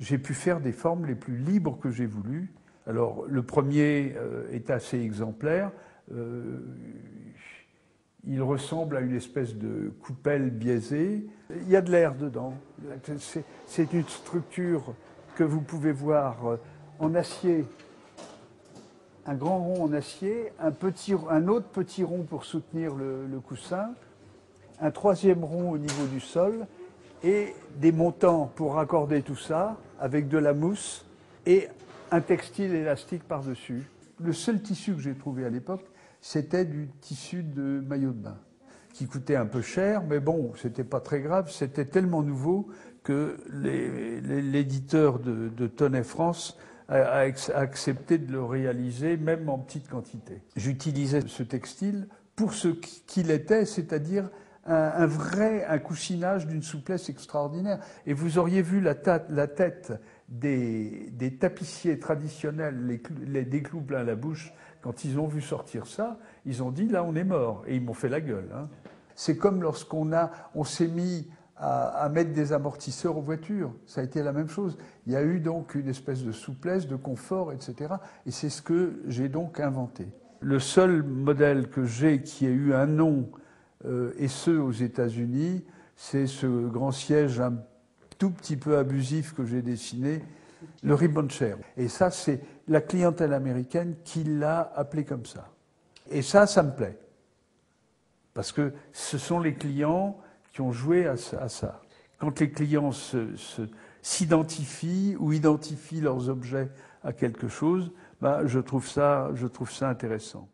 j'ai pu faire des formes les plus libres que j'ai voulu. Alors, le premier est assez exemplaire. Il ressemble à une espèce de coupelle biaisée. Il y a de l'air dedans. C'est une structure que vous pouvez voir en acier. Un grand rond en acier, un autre petit rond pour soutenir le coussin, un troisième rond au niveau du sol et des montants pour raccorder tout ça avec de la mousse et un textile élastique par-dessus. Le seul tissu que j'ai trouvé à l'époque, c'était du tissu de maillot de bain, qui coûtait un peu cher, mais bon, c'était pas très grave, c'était tellement nouveau que l'éditeur de Tonnet France a accepté de le réaliser, même en petite quantité. J'utilisais ce textile pour ce qu'il était, c'est-à-dire un coussinage d'une souplesse extraordinaire. Et vous auriez vu la tête des tapissiers traditionnels, des clous plein la bouche, quand ils ont vu sortir ça, ils ont dit là on est mort, et ils m'ont fait la gueule. Hein. C'est comme lorsqu'on s'est mis à mettre des amortisseurs aux voitures, ça a été la même chose. Il y a eu donc une espèce de souplesse, de confort, etc. Et c'est ce que j'ai donc inventé. Le seul modèle que j'ai qui ait eu un nom, et ce aux États-Unis, c'est ce grand siège un tout petit peu abusif que j'ai dessiné, le ribbon chair. Et ça, c'est la clientèle américaine qui l'a appelé comme ça. Et ça me plaît. Parce que ce sont les clients qui ont joué à ça. Quand les clients s'identifient ou identifient leurs objets à quelque chose, je trouve ça intéressant.